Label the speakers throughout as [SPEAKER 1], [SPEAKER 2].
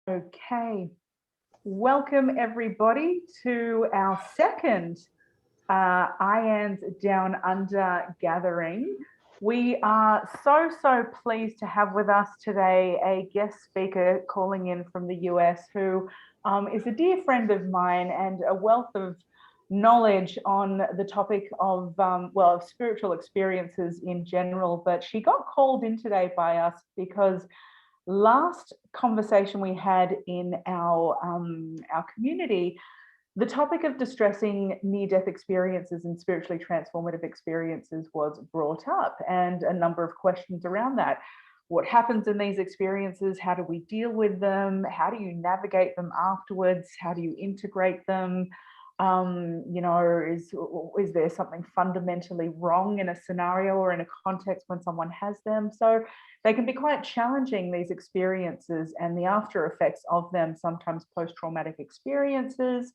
[SPEAKER 1] Okay, welcome everybody to our second IANS Down Under gathering. We are so pleased to have with us today a guest speaker calling in from the US who is a dear friend of mine and a wealth of knowledge on the topic of, of spiritual experiences in general. But she got called in today by us because last conversation we had in our community, the topic of distressing near-death experiences and spiritually transformative experiences was brought up, and a number of questions around that. What happens in these experiences? How do we deal with them? How do you navigate them afterwards? How do you integrate them? Is there something fundamentally wrong in a scenario or in a context when someone has them? So they can be quite challenging, these experiences, and the after effects of them, sometimes post-traumatic experiences.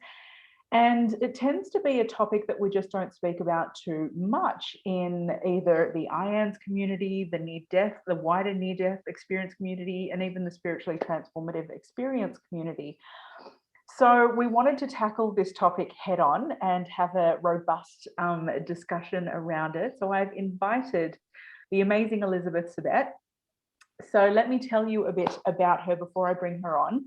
[SPEAKER 1] And it tends to be a topic that we just don't speak about too much in either the IANS community, the near-death, the wider near-death experience community, and even the spiritually transformative experience community. So we wanted to tackle this topic head on and have a robust discussion around it. So I've invited the amazing Elizabeth Sabet. So let me tell you a bit about her before I bring her on.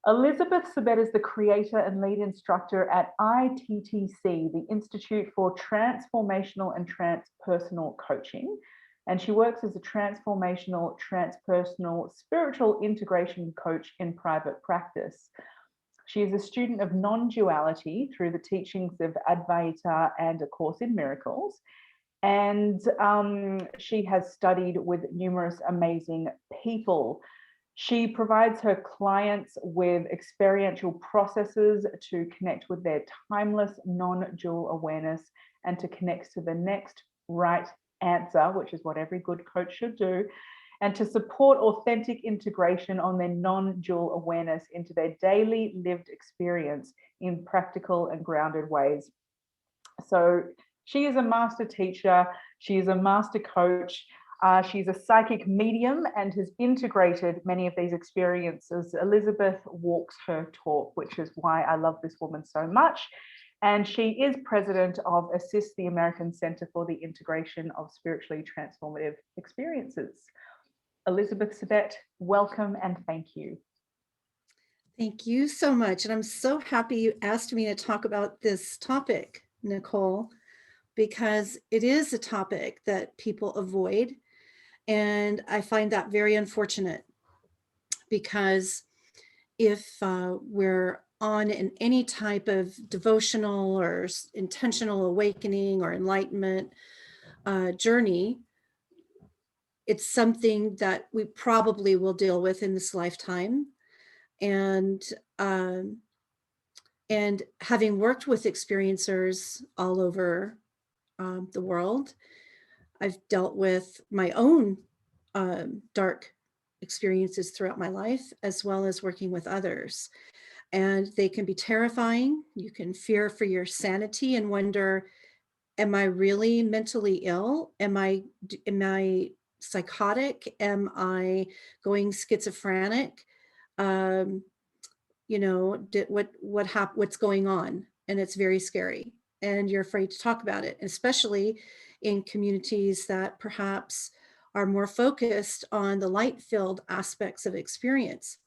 [SPEAKER 1] Elizabeth Sabet is the creator and lead instructor at ITTC, the Institute for Transformational and Transpersonal Coaching. And she works as a transformational, transpersonal, spiritual integration coach in private practice. She is a student of non-duality through the teachings of Advaita and A Course in Miracles. And she has studied with numerous amazing people. She provides her clients with experiential processes to connect with their timeless non-dual awareness and to connect to the next right answer, which is what every good coach should do, and to support authentic integration on their non-dual awareness into their daily lived experience in practical and grounded ways. So she is a master teacher, she is a master coach, she's a psychic medium and has integrated many of these experiences. Elizabeth walks her talk, which is why I love this woman so much. And she is president of ASSIST, the American Center for the Integration of Spiritually Transformative Experiences. Elizabeth Sabet, welcome and thank you.
[SPEAKER 2] Thank you so much. And I'm so happy you asked me to talk about this topic, Nicole, because it is a topic that people avoid. And I find that very unfortunate because if we're on any type of devotional or intentional awakening or enlightenment journey, it's something that we probably will deal with in this lifetime. And having worked with experiencers all over the world, I've dealt with my own dark experiences throughout my life, as well as working with others. And they can be terrifying. You can fear for your sanity and wonder, am I really mentally ill? Am I psychotic? Am I going schizophrenic? What's going on? And it's very scary. And you're afraid to talk about it, especially in communities that perhaps are more focused on the light-filled aspects of experience.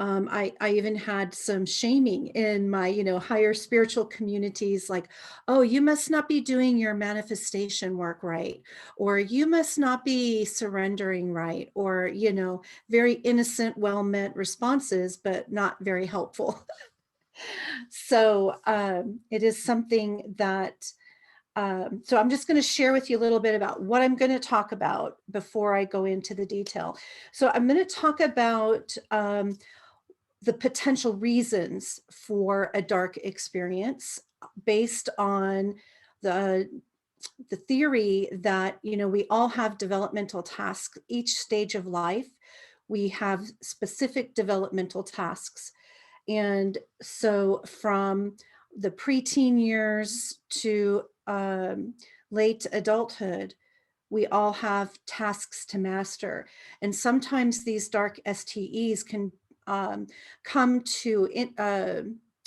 [SPEAKER 2] I even had some shaming in my, higher spiritual communities, like, oh, you must not be doing your manifestation work right, or you must not be surrendering right, or, very innocent, well-meant responses, but not very helpful. So it is something that, so I'm just going to share with you a little bit about what I'm going to talk about before I go into the detail. So I'm going to talk about the potential reasons for a dark experience based on the theory that, we all have developmental tasks. Each stage of life, we have specific developmental tasks. And so from the preteen years to late adulthood, We all have tasks to master. And sometimes these dark STEs can come to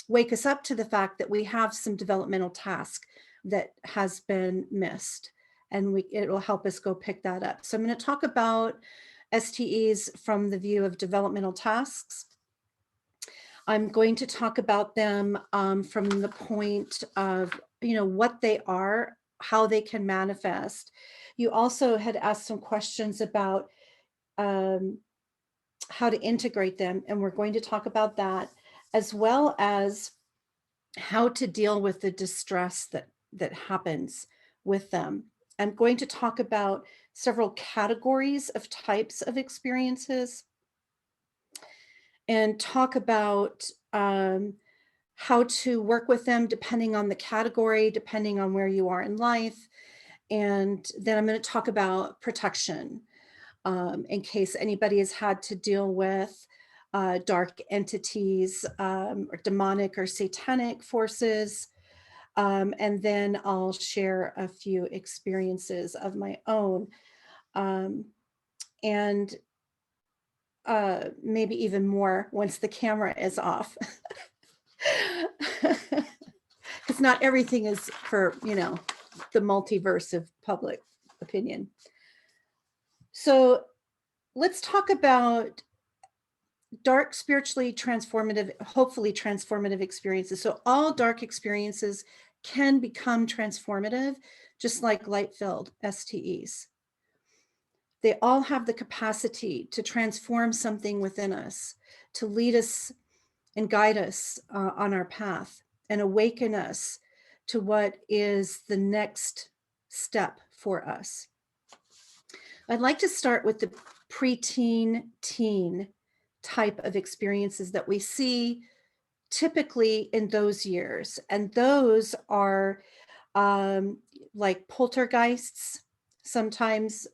[SPEAKER 2] wake us up to the fact that we have some developmental task that has been missed. And it will help us go pick that up. So I'm going to talk about STEs from the view of developmental tasks. I'm going to talk about them from the point of, what they are, how they can manifest. You also had asked some questions about how to integrate them, and we're going to talk about that, as well as how to deal with the distress that happens with them. I'm going to talk about several categories of types of experiences and talk about how to work with them depending on the category, depending on where you are in life. And then I'm going to talk about protection in case anybody has had to deal with dark entities or demonic or satanic forces. And then I'll share a few experiences of my own. And maybe even more once the camera is off. Because not everything is for, the multiverse of public opinion. So let's talk about dark, spiritually transformative, hopefully transformative experiences. So all dark experiences can become transformative, just like light-filled STEs. They all have the capacity to transform something within us, to lead us and guide us on our path and awaken us to what is the next step for us. I'd like to start with the preteen, teen type of experiences that we see typically in those years. And those are like poltergeists. Sometimes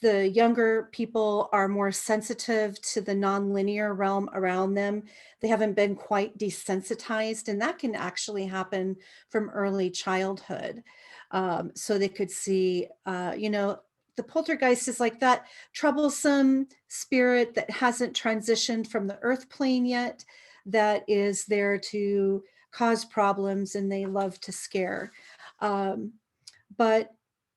[SPEAKER 2] the younger people are more sensitive to the nonlinear realm around them. They haven't been quite desensitized, and that can actually happen from early childhood. So they could see, the poltergeist is like that troublesome spirit that hasn't transitioned from the earth plane yet, that is there to cause problems, and they love to scare. But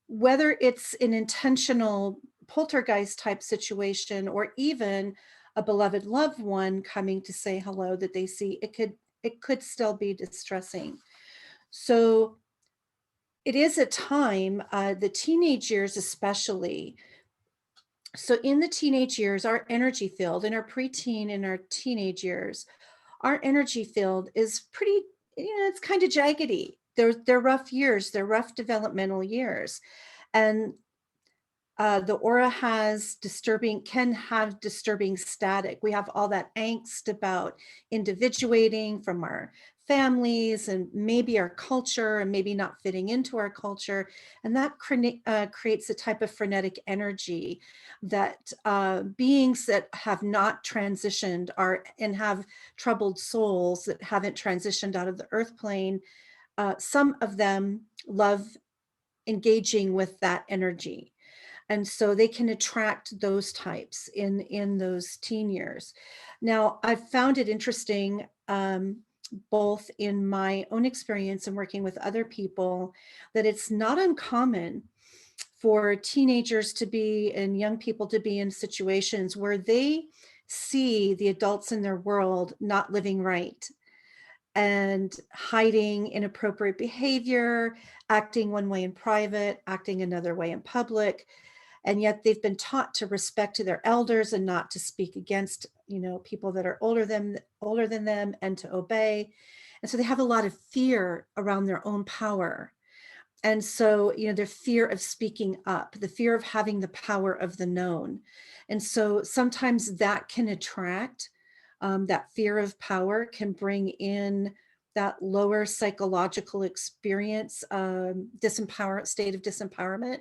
[SPEAKER 2] whether it's an intentional poltergeist type situation or even a beloved loved one coming to say hello that they see, it could still be distressing. So it is a time, the teenage years especially. So in the teenage years, our energy field, in our preteen and our teenage years, our energy field is pretty, it's kind of jaggedy. They're rough years, they're rough developmental years. And the aura can have disturbing static. We have all that angst about individuating from our families and maybe our culture and maybe not fitting into our culture. And that creates a type of frenetic energy that beings that have not transitioned and have troubled souls that haven't transitioned out of the earth plane, some of them love engaging with that energy. And so they can attract those types in those teen years. Now, I've found it interesting, both in my own experience and working with other people, that it's not uncommon for teenagers to be and young people to be in situations where they see the adults in their world not living right and hiding inappropriate behavior, acting one way in private, acting another way in public. And yet they've been taught to respect to their elders and not to speak against, people that are older than them, and to obey. And so they have a lot of fear around their own power. And so, their fear of speaking up, the fear of having the power of the known. And so sometimes that can attract, that fear of power can bring in that lower psychological experience, state of disempowerment.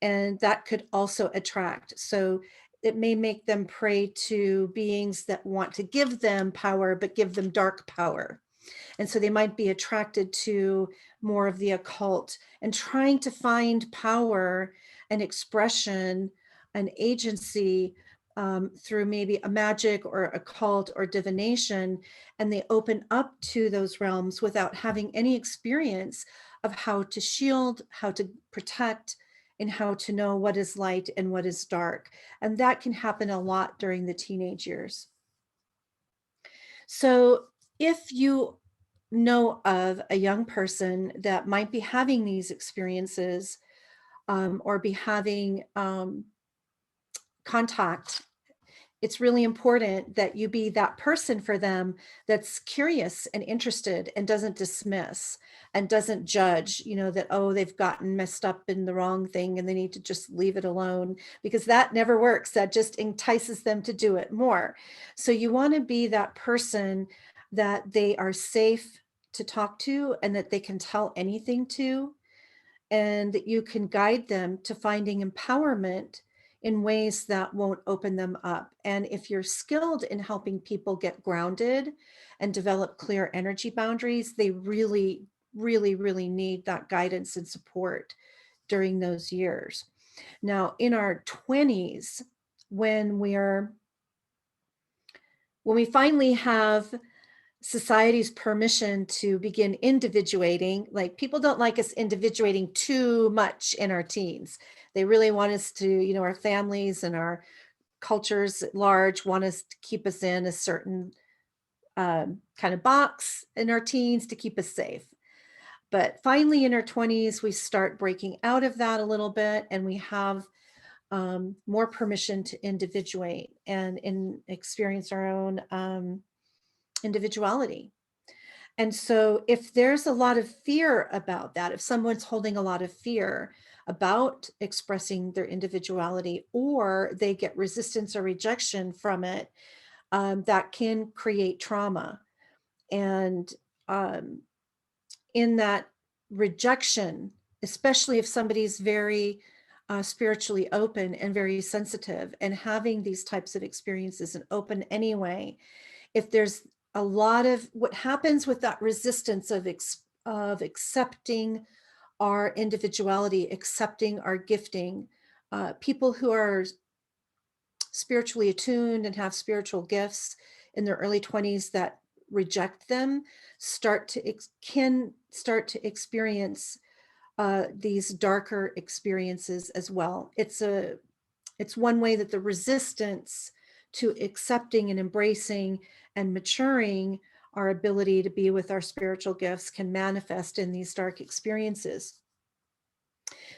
[SPEAKER 2] And that could also attract. So it may make them prey to beings that want to give them power, but give them dark power. And so they might be attracted to more of the occult and trying to find power and expression and agency through maybe a magic or occult or divination. And they open up to those realms without having any experience of how to shield, how to protect, and how to know what is light and what is dark. And that can happen a lot during the teenage years. So if you know of a young person that might be having these experiences or be having contact, it's really important that you be that person for them that's curious and interested and doesn't dismiss and doesn't judge, that, oh, they've gotten messed up in the wrong thing and they need to just leave it alone, because that never works. That just entices them to do it more. So you want to be that person that they are safe to talk to and that they can tell anything to, and that you can guide them to finding empowerment in ways that won't open them up. And if you're skilled in helping people get grounded and develop clear energy boundaries, they really, really, really need that guidance and support during those years. Now, in our 20s, when we finally have society's permission to begin individuating, like, people don't like us individuating too much in our teens. They really want us to, our families and our cultures at large want us to keep us in a certain kind of box in our teens to keep us safe. But finally in our 20s, we start breaking out of that a little bit, and we have more permission to individuate and experience our own individuality. And so if there's a lot of fear about that, if someone's holding a lot of fear about expressing their individuality, or they get resistance or rejection from it, that can create trauma. And in that rejection, especially if somebody's very spiritually open and very sensitive and having these types of experiences and open anyway, if there's a lot of what happens with that resistance of accepting our individuality, accepting our gifting, people who are spiritually attuned and have spiritual gifts in their early 20s that reject them can start to experience these darker experiences as well. It's one way that the resistance to accepting and embracing and maturing our ability to be with our spiritual gifts can manifest in these dark experiences.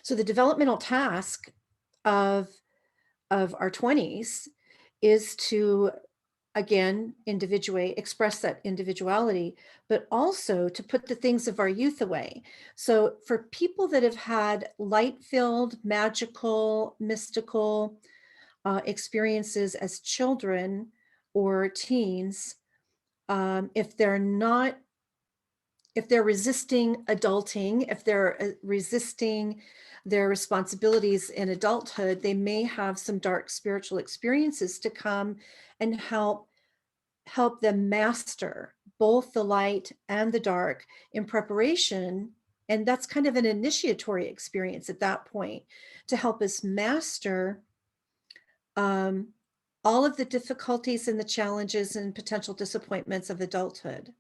[SPEAKER 2] So the developmental task of our 20s is to, again, express that individuality, but also to put the things of our youth away. So for people that have had light-filled, magical, mystical experiences as children or teens, if they're resisting adulting, if they're resisting their responsibilities in adulthood, they may have some dark spiritual experiences to come and help them master both the light and the dark in preparation. And that's kind of an initiatory experience at that point to help us master all of the difficulties and the challenges and potential disappointments of adulthood.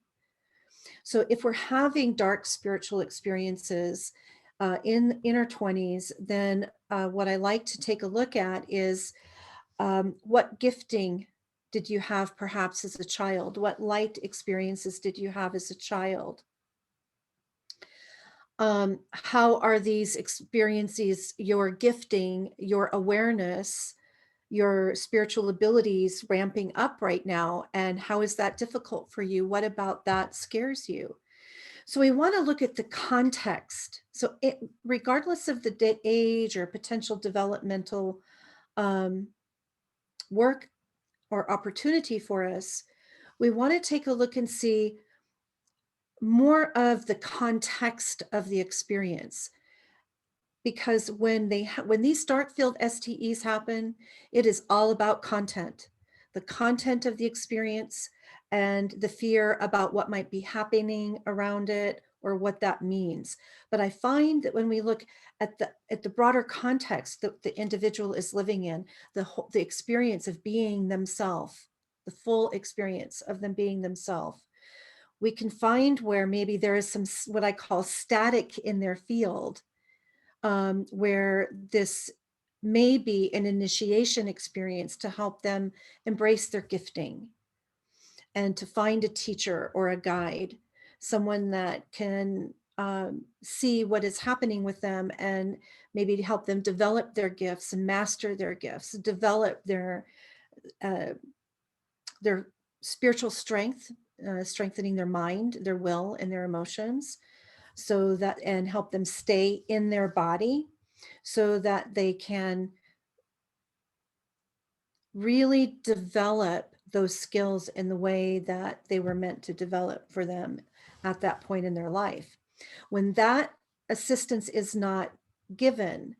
[SPEAKER 2] So if we're having dark spiritual experiences in our 20s, then what I like to take a look at is what gifting did you have perhaps as a child? What light experiences did you have as a child? How are these experiences, your gifting, your awareness, your spiritual abilities ramping up right now? And how is that difficult for you? What about that scares you? So we want to look at the context. So regardless of the age or potential developmental work or opportunity for us, we want to take a look and see more of the context of the experience. Because when these dark-filled STEs happen, it is all about content. the content of the experience, and the fear about what might be happening around it or what that means. But I find that when we look at the broader context that the individual is living in, the experience of being themselves, the full experience of them being themselves, we can find where maybe there is some what I call static in their field, where this may be an initiation experience to help them embrace their gifting and to find a teacher or a guide, someone that can see what is happening with them and maybe to help them develop their gifts and master their gifts, develop their spiritual strength, strengthening their mind, their will, and their emotions, so that, and help them stay in their body so that they can really develop those skills in the way that they were meant to develop for them at that point in their life. When that assistance is not given,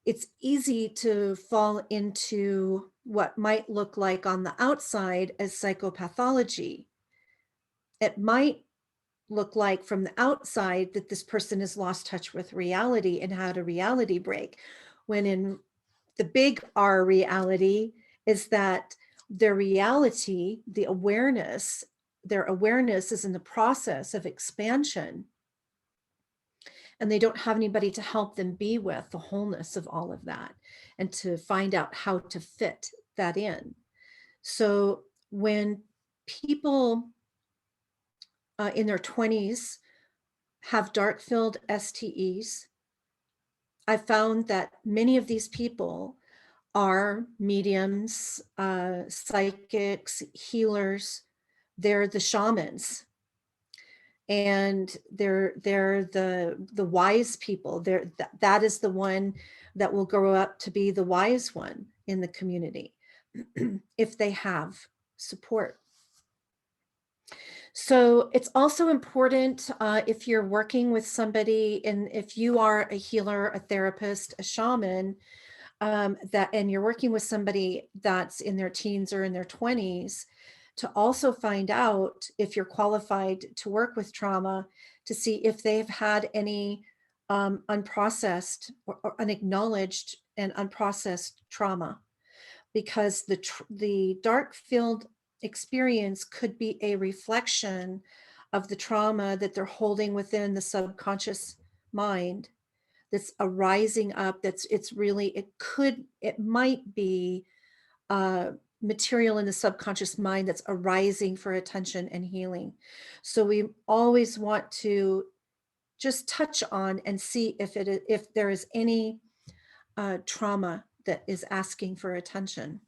[SPEAKER 2] it's easy to fall into what might look like on the outside as psychopathology. It might look like from the outside that this person has lost touch with reality and had a reality break, when in the big R reality is that their reality, their awareness is in the process of expansion, and they don't have anybody to help them be with the wholeness of all of that and to find out how to fit that in. So when people in their 20s have dark-filled STEs, I found that many of these people are mediums, psychics, healers. They're the shamans, and they're the wise people. That is the one that will grow up to be the wise one in the community if they have support. So it's also important if you're working with somebody, and if you are a healer, a therapist, a shaman, and you're working with somebody that's in their teens or in their 20s, to also find out if you're qualified to work with trauma, to see if they've had any unprocessed or unacknowledged and unprocessed trauma, because the dark field experience could be a reflection of the trauma that they're holding within the subconscious mind that's arising up. It might be material in the subconscious mind that's arising for attention and healing. So we always want to just touch on and see if there is any trauma that is asking for attention.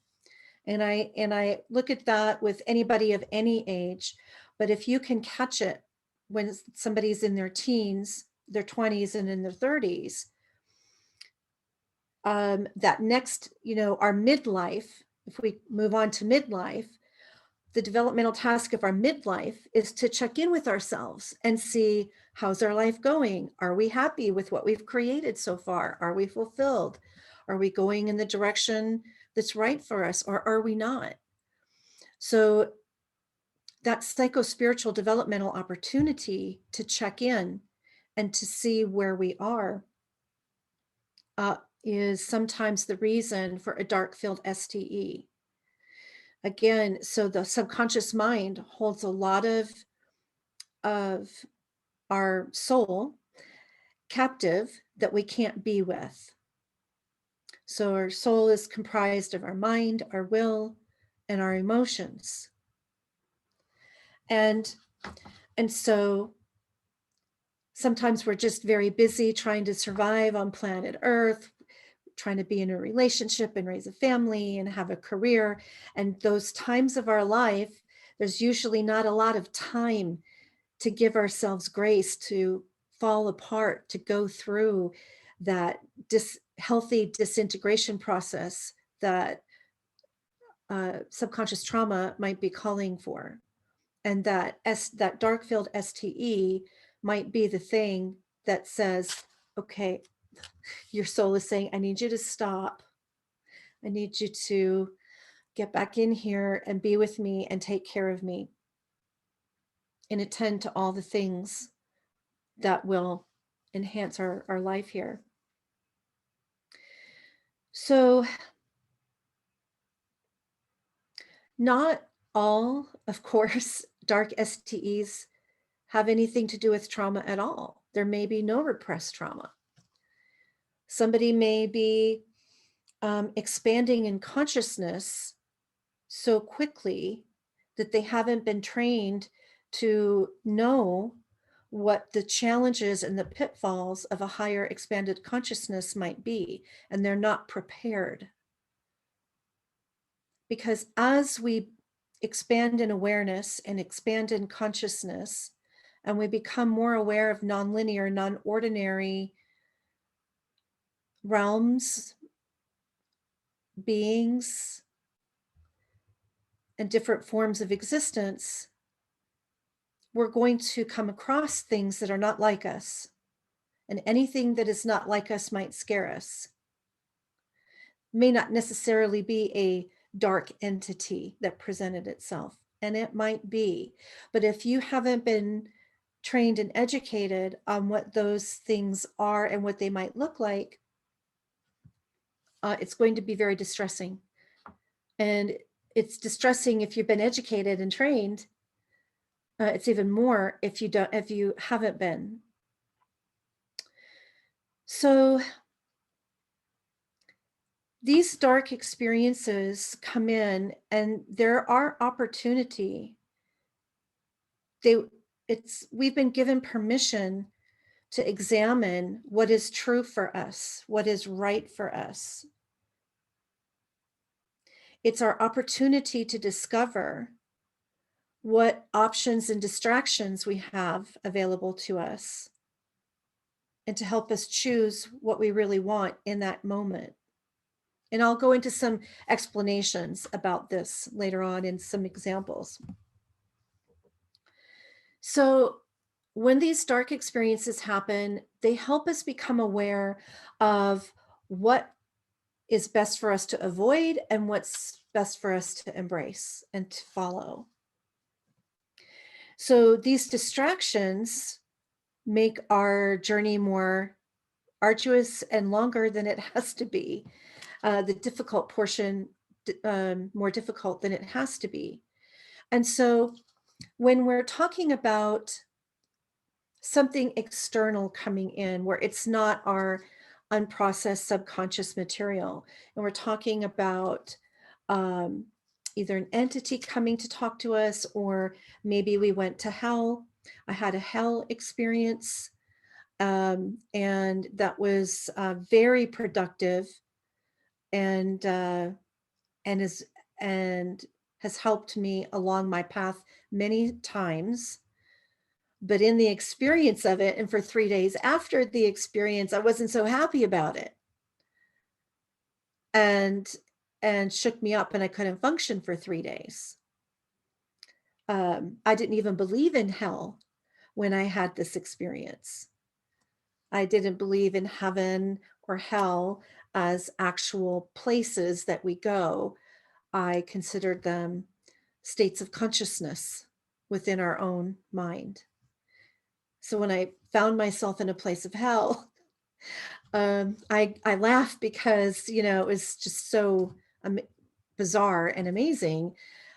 [SPEAKER 2] And I look at that with anybody of any age, but if you can catch it when somebody's in their teens, their 20s, and in their 30s, that next, our midlife, if we move on to midlife, the developmental task of our midlife is to check in with ourselves and see, how's our life going? Are we happy with what we've created so far? Are we fulfilled? Are we going in the direction that's right for us, or are we not? So that psycho-spiritual developmental opportunity to check in and to see where we are is sometimes the reason for a dark-filled STE. Again, so the subconscious mind holds a lot of our soul captive that we can't be with. So our soul is comprised of our mind, our will, and our emotions. And so sometimes we're just very busy trying to survive on planet Earth, trying to be in a relationship and raise a family and have a career. And those times of our life, there's usually not a lot of time to give ourselves grace to fall apart, to go through that healthy disintegration process that subconscious trauma might be calling for. And that dark-filled STE might be the thing that says, okay, your soul is saying, I need you to stop. I need you to get back in here and be with me and take care of me and attend to all the things that will enhance our life here. So not all, of course, dark STEs have anything to do with trauma at all. There may be no repressed trauma. Somebody may be expanding in consciousness so quickly that they haven't been trained to know what the challenges and the pitfalls of a higher expanded consciousness might be, and they're not prepared. Because as we expand in awareness and expand in consciousness, and we become more aware of nonlinear, non-ordinary realms, beings, and different forms of existence, we're going to come across things that are not like us. And anything that is not like us might scare us. May not necessarily be a dark entity that presented itself, and it might be. But if you haven't been trained and educated on what those things are and what they might look like, it's going to be very distressing. And it's distressing if you've been educated and trained. It's even more if you haven't been. So these dark experiences come in, and there are opportunity. We've been given permission to examine what is true for us, what is right for us. It's our opportunity to discover what options and distractions we have available to us, and to help us choose what we really want in that moment. And I'll go into some explanations about this later on in some examples. So when these dark experiences happen, they help us become aware of what is best for us to avoid and what's best for us to embrace and to follow. So these distractions make our journey more arduous and longer than it has to be. The difficult portion more difficult than it has to be. And so when we're talking about something external coming in where it's not our unprocessed subconscious material, and we're talking about either an entity coming to talk to us, or maybe we went to hell. I had a hell experience, and that was very productive, and has helped me along my path many times. But in the experience of it, and for 3 days after the experience, I wasn't so happy about it, and shook me up, and I couldn't function for 3 days. I didn't even believe in hell when I had this experience. I didn't believe in heaven or hell as actual places that we go. I considered them states of consciousness within our own mind. So when I found myself in a place of hell, I laughed because, it was just so bizarre and amazing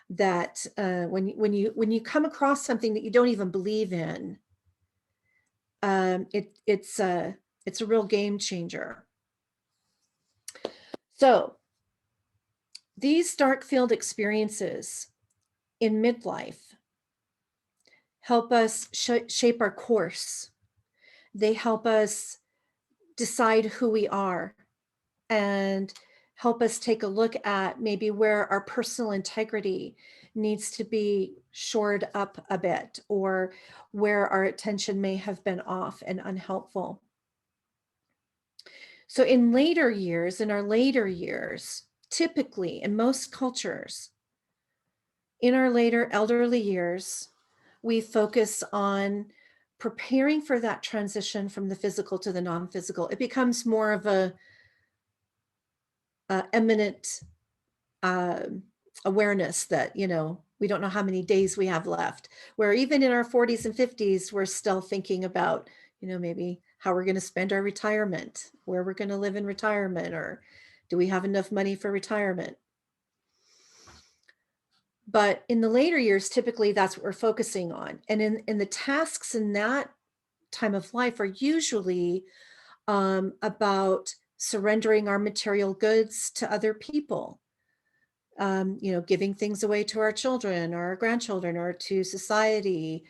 [SPEAKER 2] that when you come across something that you don't even believe in, it's a real game changer. So these dark field experiences in midlife help us shape our course. They help us decide who we are and help us take a look at maybe where our personal integrity needs to be shored up a bit, or where our attention may have been off and unhelpful. So in our later years, typically in most cultures, in our later elderly years, we focus on preparing for that transition from the physical to the non-physical. It becomes more of a eminent awareness that, we don't know how many days we have left, where even in our 40s and 50s, we're still thinking about, maybe how we're going to spend our retirement, where we're going to live in retirement, or do we have enough money for retirement? But in the later years, typically that's what we're focusing on. And in the tasks in that time of life are usually about surrendering our material goods to other people, giving things away to our children or our grandchildren or to society,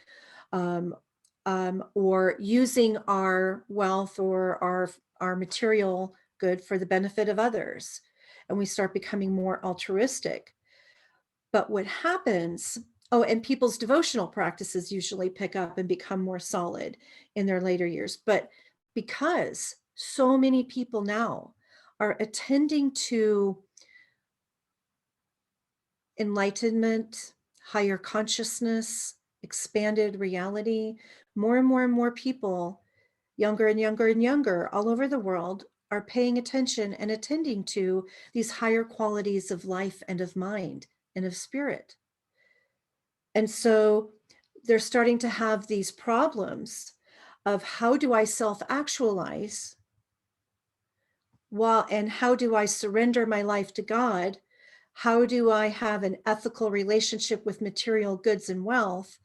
[SPEAKER 2] or using our wealth or our material good for the benefit of others. And we start becoming more altruistic. But what happens, and people's devotional practices usually pick up and become more solid in their later years. But because so many people now are attending to enlightenment, higher consciousness, expanded reality, more and more and more people, younger and younger and younger, all over the world, are paying attention and attending to these higher qualities of life and of mind and of spirit. And so they're starting to have these problems of how do I self-actualize and how do I surrender my life to God? How do I have an ethical relationship with material goods and wealth?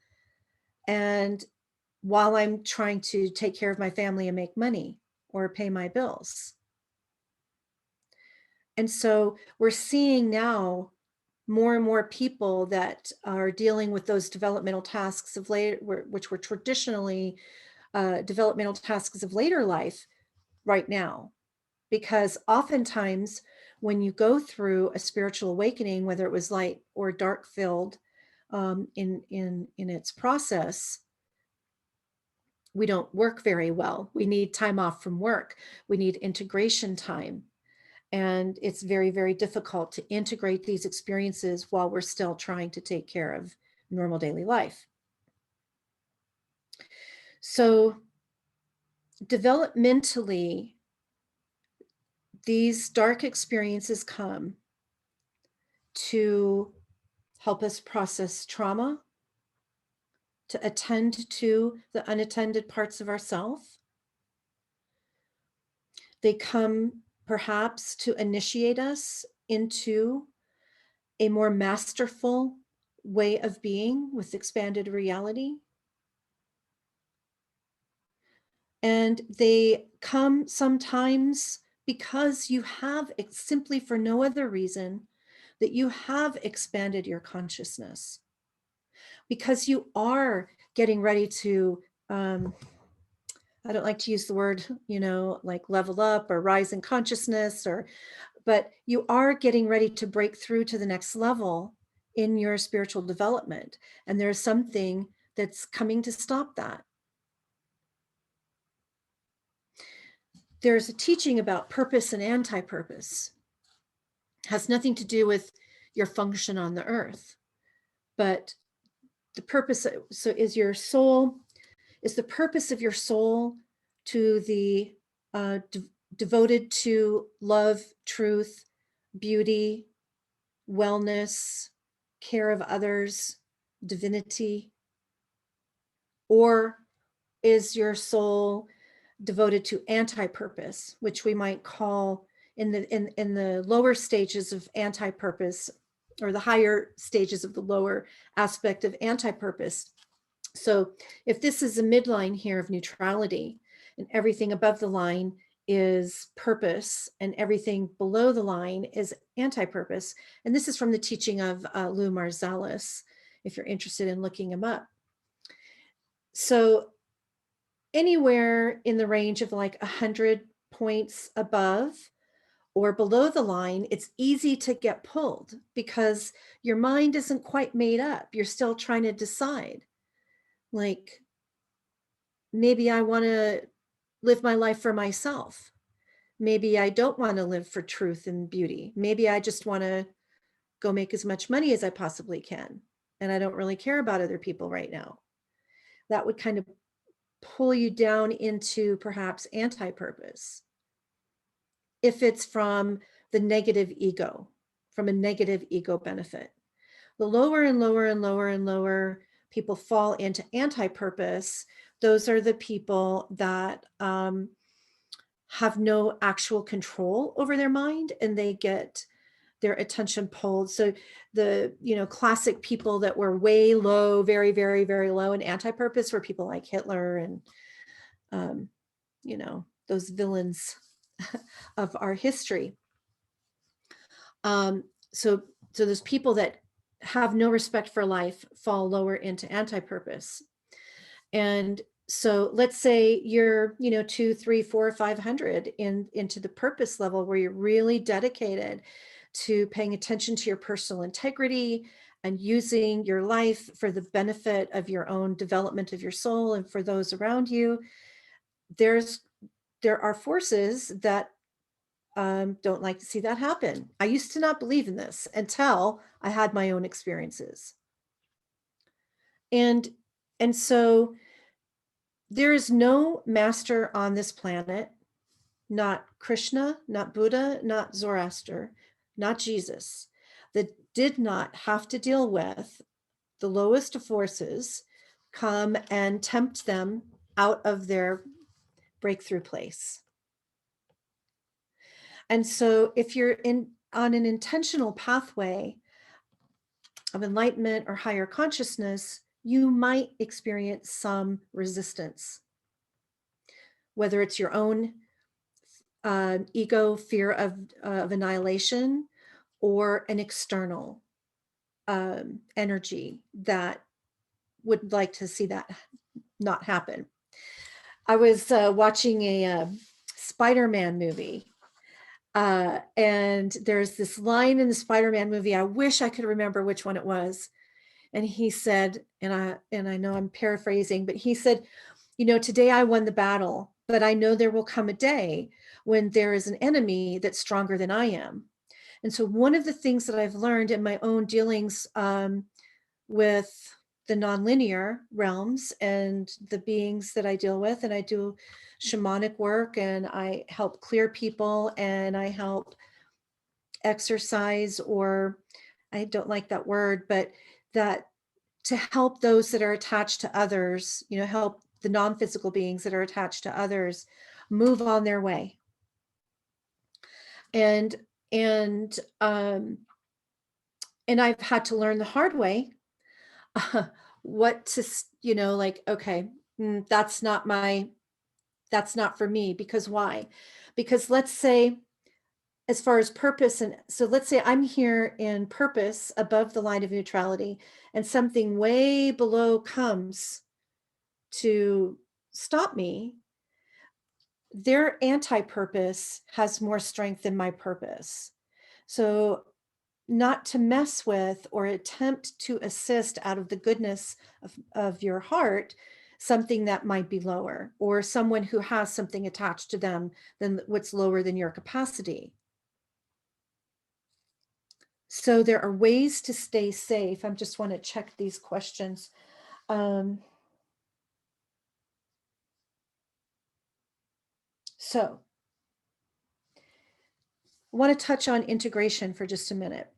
[SPEAKER 2] And while I'm trying to take care of my family and make money or pay my bills. And so we're seeing now more and more people that are dealing with those developmental tasks of later, which were traditionally developmental tasks of later life right now. Because oftentimes when you go through a spiritual awakening, whether it was light or dark filled in its process, we don't work very well. We need time off from work. We need integration time. And it's very, very difficult to integrate these experiences while we're still trying to take care of normal daily life. So developmentally, these dark experiences come to help us process trauma, to attend to the unattended parts of ourself. They come perhaps to initiate us into a more masterful way of being with expanded reality. And they come sometimes because you have, simply for no other reason, that you have expanded your consciousness. Because you are getting ready to, I don't like to use the word, like level up or rise in consciousness, but you are getting ready to break through to the next level in your spiritual development. And there's something that's coming to stop that. There's a teaching about purpose and anti-purpose. It has nothing to do with your function on the earth, but the purpose, so is the purpose of your soul to the devoted to love, truth, beauty, wellness, care of others, divinity? Or is your soul devoted to anti-purpose, which we might call in the lower stages of anti-purpose, or the higher stages of the lower aspect of anti-purpose? So if this is a midline here of neutrality, and everything above the line is purpose and everything below the line is anti-purpose, and this is from the teaching of Lou Marzalis, if you're interested in looking him up. So anywhere in the range of like 100 points above or below the line, it's easy to get pulled because your mind isn't quite made up. You're still trying to decide, like, maybe I want to live my life for myself. Maybe I don't want to live for truth and beauty. Maybe I just want to go make as much money as I possibly can. And I don't really care about other people right now. That would kind of pull you down into perhaps anti-purpose if it's from the negative ego. from a negative ego benefit. The lower and lower and lower and lower people fall into antipurpose, those are the people that have no actual control over their mind, and they get their attention pulled. So the, classic people that were way low, very, very, very low in antipurpose were people like Hitler and, those villains of our history. So those people that have no respect for life fall lower into antipurpose. And so let's say you're, 2, 3, 4, 500 into the purpose level, where you're really dedicated to paying attention to your personal integrity and using your life for the benefit of your own development of your soul and for those around you. There are forces that don't like to see that happen. I used to not believe in this until I had my own experiences. And so there is no master on this planet, not Krishna, not Buddha, not Zoroaster, not Jesus, that did not have to deal with the lowest of forces come and tempt them out of their breakthrough place. And so if you're on an intentional pathway of enlightenment or higher consciousness, you might experience some resistance, whether it's your own ego fear of annihilation, or an external energy that would like to see that not happen. I was watching a Spider-Man movie, and there's this line in the Spider-Man movie, I wish I could remember which one it was. And he said, and I know I'm paraphrasing, but he said, today I won the battle, but I know there will come a day when there is an enemy that's stronger than I am. And so one of the things that I've learned in my own dealings with the nonlinear realms and the beings that I deal with, and I do shamanic work, and I help clear people, and I help exercise, or I don't like that word, but that to help those that are attached to others, help the non-physical beings that are attached to others move on their way. And I've had to learn the hard way what to, okay, that's not for me. Because why? Because let's say, as far as purpose, and so let's say I'm here in purpose above the line of neutrality, and something way below comes to stop me. Their anti-purpose has more strength than my purpose. So not to mess with or attempt to assist out of the goodness of your heart, something that might be lower, or someone who has something attached to them than what's lower than your capacity. So there are ways to stay safe. I just want to check these questions. So I want to touch on integration for just a minute.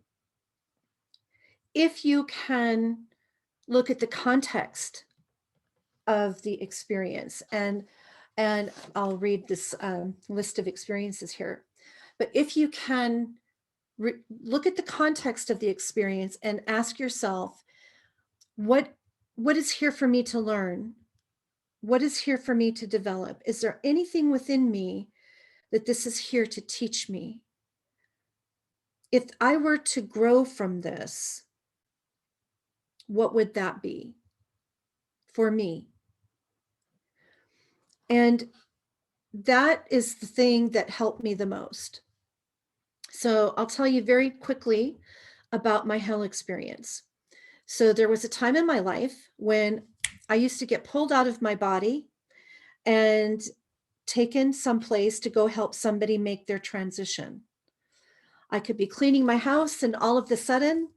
[SPEAKER 2] If you can look at the context of the experience, and I'll read this list of experiences here, but if you can look at the context of the experience and ask yourself, what is here for me to learn? What is here for me to develop? Is there anything within me that this is here to teach me? If I were to grow from this, what would that be for me? And that is the thing that helped me the most. So I'll tell you very quickly about my hell experience. So there was a time in my life when I used to get pulled out of my body and taken someplace to go help somebody make their transition. I could be cleaning my house and all of a sudden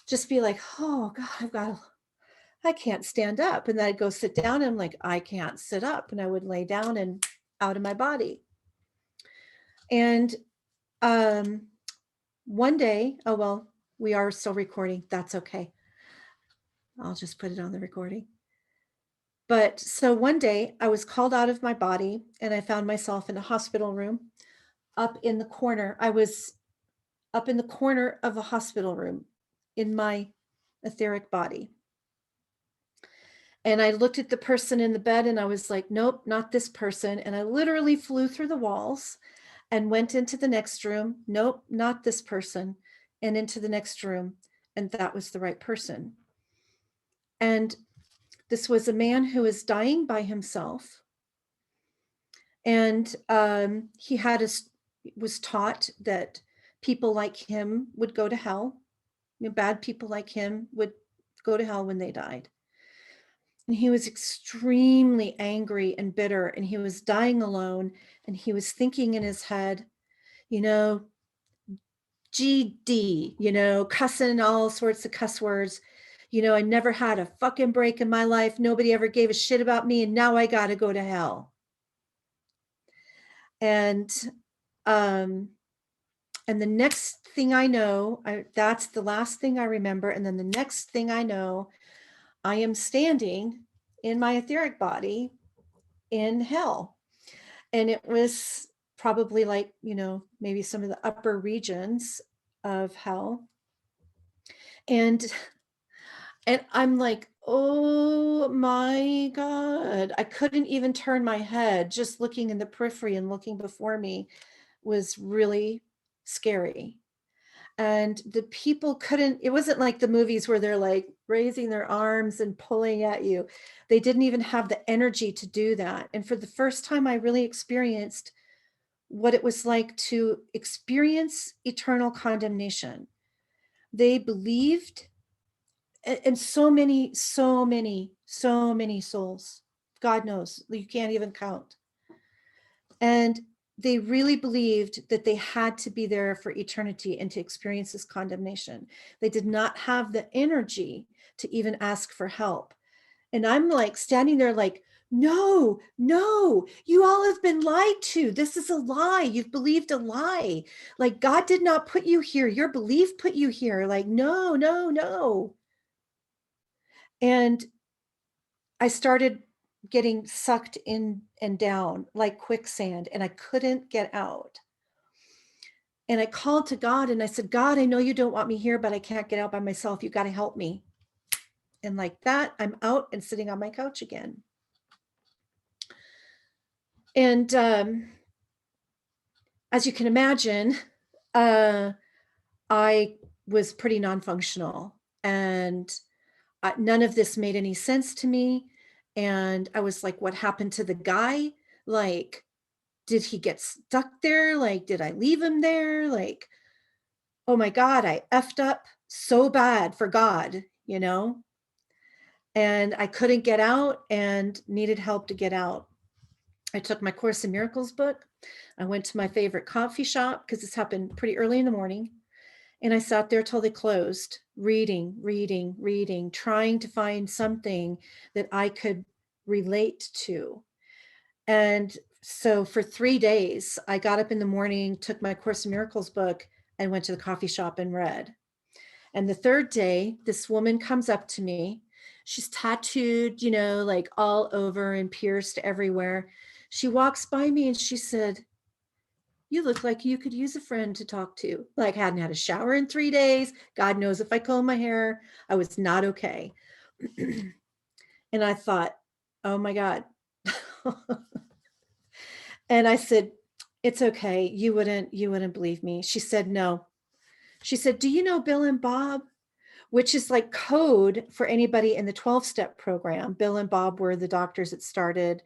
[SPEAKER 2] just be like, oh God, I can't stand up. And then I'd go sit down and I'm like, I can't sit up. And I would lay down and out of my body. And one day, oh, well, we are still recording. That's okay. I'll just put it on the recording. But so one day I was called out of my body and I found myself in a hospital room up in the corner. I was up in the corner of a hospital room in my etheric body. And I looked at the person in the bed and I was like, nope, not this person. And I literally flew through the walls and went into the next room. Nope, not this person. And into the next room. And that was the right person. And this was a man who was dying by himself. And he was taught that people like him would go to hell. Bad people like him would go to hell when they died. And he was extremely angry and bitter, and he was dying alone. And he was thinking in his head, GD, cussing all sorts of cuss words. I never had a fucking break in my life. Nobody ever gave a shit about me. And now I got to go to hell. And the next thing I know, that's the last thing I remember. And then the next thing I know, I am standing in my etheric body in hell. And it was probably like, maybe some of the upper regions of hell. And I'm like, oh my God, I couldn't even turn my head. Just looking in the periphery and looking before me was really scary. And the people couldn't, it wasn't like the movies where they're like raising their arms and pulling at you. They didn't even have the energy to do that. And for the first time, I really experienced what it was like to experience eternal condemnation. They believed, and so many souls, God knows, you can't even count. And they really believed that they had to be there for eternity and to experience this condemnation. They did not have the energy to even ask for help. And I'm like standing there like, no, you all have been lied to. This is a lie. You've believed a lie. Like, God did not put you here. Your belief put you here. Like, no. And I started getting sucked in and down like quicksand, and I couldn't get out. And I called to God and I said, God, I know you don't want me here, but I can't get out by myself. You got to help me. And like that, I'm out and sitting on my couch again. And as you can imagine, I was pretty non-functional, and none of this made any sense to me. And I was like, what happened to the guy? Like, did he get stuck there? Like, did I leave him there? Like, oh my God, I effed up so bad for God, and I couldn't get out and needed help to get out. I took my Course in Miracles book. I went to my favorite coffee shop because this happened pretty early in the morning. And I sat there till they closed, reading, trying to find something that I could relate to. And so for 3 days, I got up in the morning, took my Course in Miracles book, and went to the coffee shop and read. And the third day, this woman comes up to me. She's tattooed, like all over and pierced everywhere. She walks by me and she said, you look like you could use a friend to talk to. Like, hadn't had a shower in 3 days. God knows if I comb my hair, I was not okay. And I thought, oh my God. And I said, it's okay. You wouldn't believe me. She said, no. She said, do you know Bill and Bob? Which is like code for anybody in the 12-step program. Bill and Bob were the doctors that started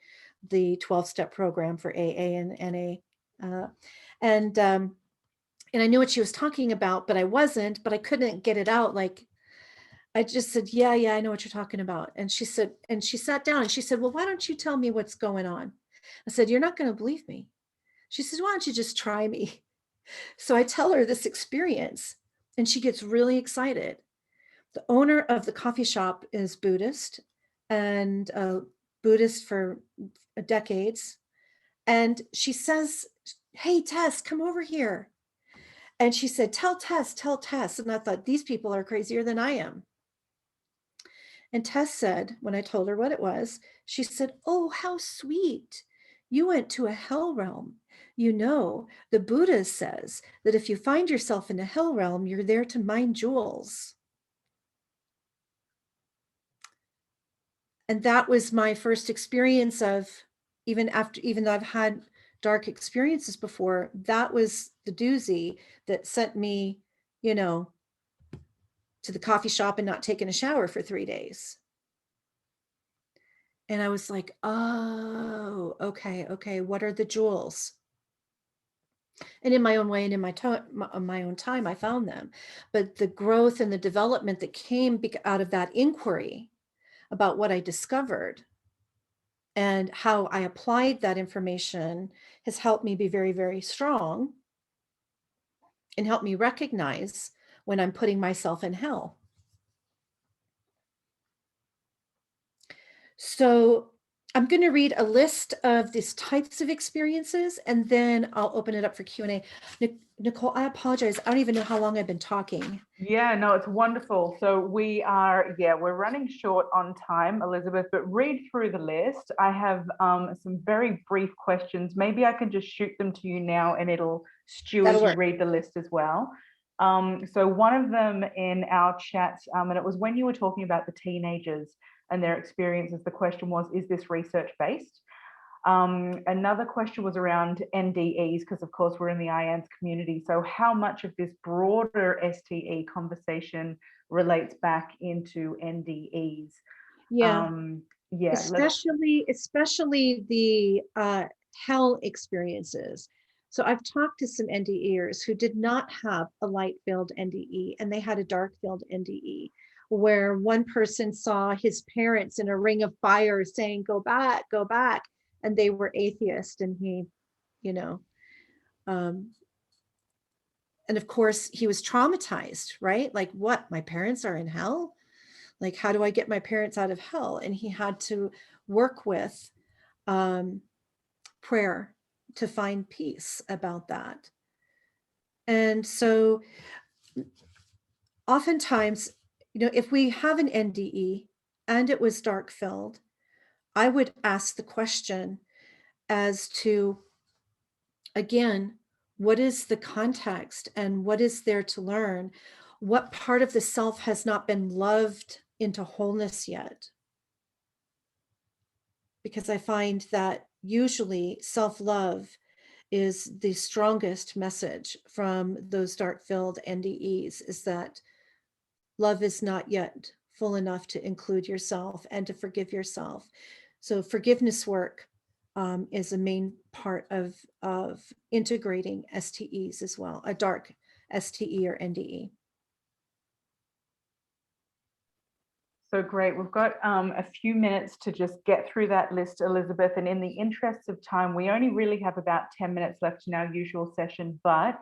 [SPEAKER 2] the 12-step program for AA and NA. And I knew what she was talking about, but I couldn't get it out. Like, I just said, yeah, I know what you're talking about. And she said, and she sat down and she said, well, why don't you tell me what's going on? I said, you're not going to believe me. She says, why don't you just try me? So I tell her this experience and she gets really excited. The owner of the coffee shop is Buddhist, and Buddhist for decades. And she says, hey, Tess, come over here. And she said, tell Tess, tell Tess. And I thought, these people are crazier than I am. And Tess said, when I told her what it was, she said, oh, how sweet. You went to a hell realm. You know, the Buddha says that if you find yourself in a hell realm, you're there to mine jewels. And that was my first experience of, even though I've had dark experiences before, that was the doozy that sent me, you know, to the coffee shop and not taking a shower for 3 days. And I was like, oh, okay, what are the jewels? And in my own way and in my own time, I found them. But the growth and the development that came out of that inquiry about what I discovered and how I applied that information has helped me be very, very strong and helped me recognize when I'm putting myself in hell. So I'm going to read a list of these types of experiences, and then I'll open it up for Q&A. Nicole, I apologize. I don't even know how long I've been talking.
[SPEAKER 1] Yeah, no, it's wonderful. So we're running short on time, Elizabeth, but read through the list. I have some very brief questions. Maybe I can just shoot them to you now and it'll stew as you read the list as well. So one of them in our chat, and it was when you were talking about the teenagers and their experiences, the question was, is this research-based? Another question was around NDEs, because of course we're in the IANS community. So how much of this broader STE conversation relates back into NDEs?
[SPEAKER 2] Yeah, especially the hell experiences. So I've talked to some NDEers who did not have a light-filled NDE, and they had a dark-filled NDE, where one person saw his parents in a ring of fire saying, go back, and they were atheist, and he, you know, and of course he was traumatized, right? Like, what, my parents are in hell? Like, how do I get my parents out of hell? And he had to work with prayer to find peace about that. And so oftentimes, you know, if we have an NDE and it was dark filled, I would ask the question as to, again, what is the context and what is there to learn? What part of the self has not been loved into wholeness yet? Because I find that usually self-love is the strongest message from those dark-filled NDEs, is that love is not yet full enough to include yourself and to forgive yourself. So forgiveness work is a main part of integrating STEs as well, a dark STE or NDE.
[SPEAKER 1] So great. We've got a few minutes to just get through that list, Elizabeth. And in the interest of time, we only really have about 10 minutes left in our usual session. But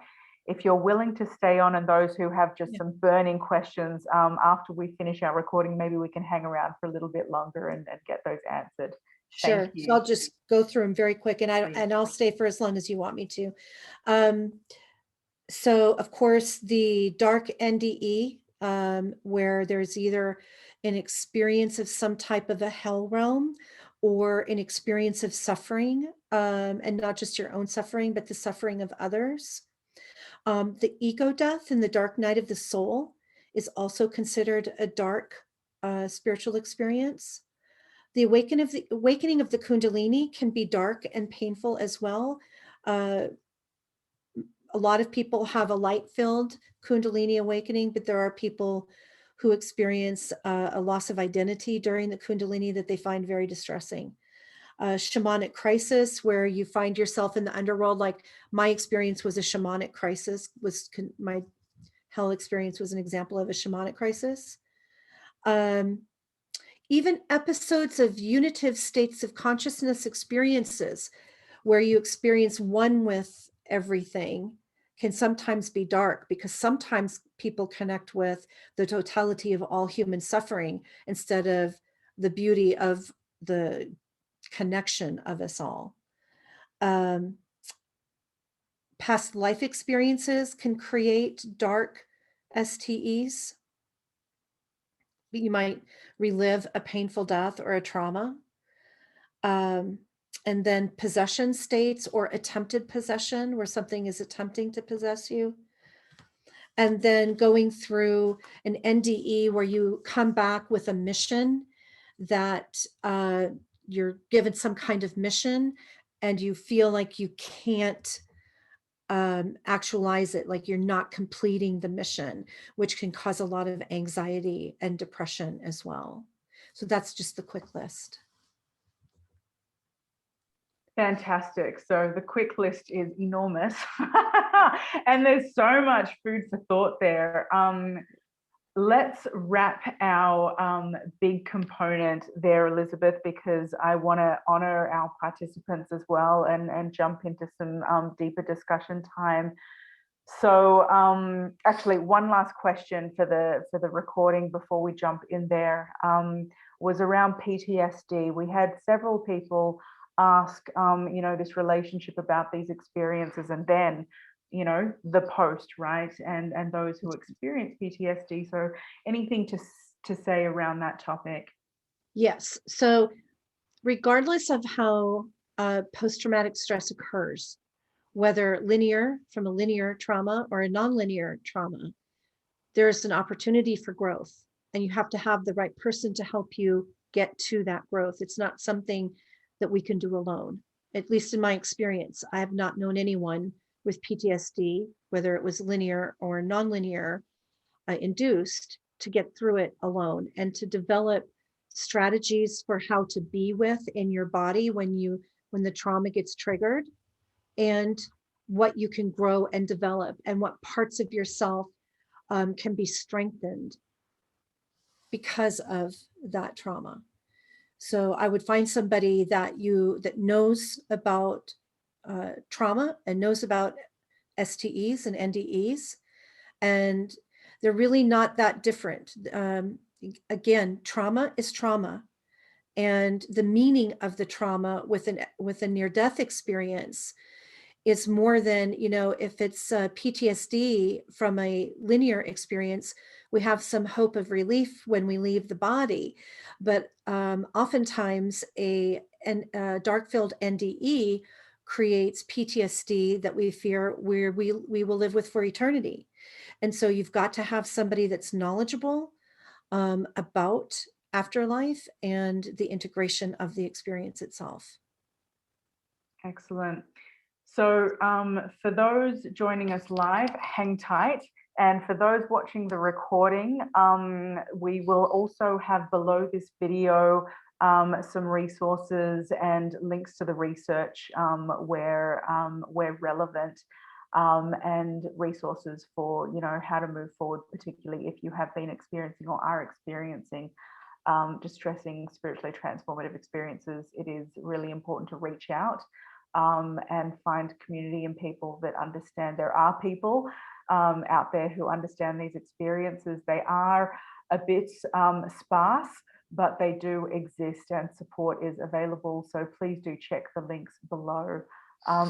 [SPEAKER 1] if you're willing to stay on, and those who have just some burning questions after we finish our recording, maybe we can hang around for a little bit longer and get those answered.
[SPEAKER 2] Sure. So I'll just go through them very quick, and I'll stay for as long as you want me to. So of course, the dark NDE, where there's either an experience of some type of a hell realm or an experience of suffering, and not just your own suffering, but the suffering of others. The ego death and the dark night of the soul is also considered a dark spiritual experience. The awakening of the Kundalini can be dark and painful as well. A lot of people have a light-filled Kundalini awakening, but there are people who experience a loss of identity during the Kundalini that they find very distressing. Shamanic crisis, where you find yourself in the underworld. Like my experience was a shamanic crisis. My hell experience was an example of a shamanic crisis. Even episodes of unitive states of consciousness experiences, where you experience one with everything, can sometimes be dark, because sometimes people connect with the totality of all human suffering instead of the beauty of the connection of us all. Past life experiences can create dark STEs. You might relive a painful death or a trauma. And then possession states or attempted possession, where something is attempting to possess you. And then going through an NDE where you come back with a mission that you're given some kind of mission and you feel like you can't actualize it, like you're not completing the mission, which can cause a lot of anxiety and depression as well. So that's just the quick list.
[SPEAKER 1] Fantastic. So the quick list is enormous and there's so much food for thought there. Let's wrap our big component there, Elizabeth, because I want to honor our participants as well and jump into some deeper discussion time. So actually, one last question for the recording before we jump in there was around PTSD. We had several people ask, this relationship about these experiences, and then, the post, right? And those who experience PTSD. So anything to say around that topic?
[SPEAKER 2] Yes. So regardless of how post-traumatic stress occurs, whether linear from a linear trauma or a nonlinear trauma, there's an opportunity for growth, and you have to have the right person to help you get to that growth. It's not something that we can do alone. At least in my experience, I have not known anyone with PTSD, whether it was linear or nonlinear induced, to get through it alone and to develop strategies for how to be with in your body when the trauma gets triggered, and what you can grow and develop, and what parts of yourself can be strengthened because of that trauma. So I would find somebody that knows about trauma and knows about STEs and NDEs, and they're really not that different. Again, trauma is trauma, and the meaning of the trauma with a near-death experience is more than, if it's PTSD from a linear experience, we have some hope of relief when we leave the body. But oftentimes a dark-filled NDE creates PTSD that we fear we will live with for eternity. And so you've got to have somebody that's knowledgeable about afterlife and the integration of the experience itself.
[SPEAKER 1] Excellent. So for those joining us live, hang tight. And for those watching the recording, we will also have below this video some resources and links to the research where relevant, and resources for, how to move forward, particularly if you have been experiencing or are experiencing distressing, spiritually transformative experiences. It is really important to reach out and find community and people that understand. There are people out there who understand these experiences. They are a bit sparse, but they do exist and support is available. So please do check the links below.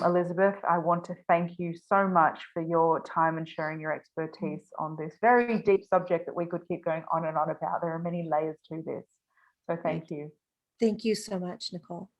[SPEAKER 1] Elizabeth, I want to thank you so much for your time and sharing your expertise on this very deep subject that we could keep going on and on about. There are many layers to this. So thank you.
[SPEAKER 2] Thank you so much, Nicole.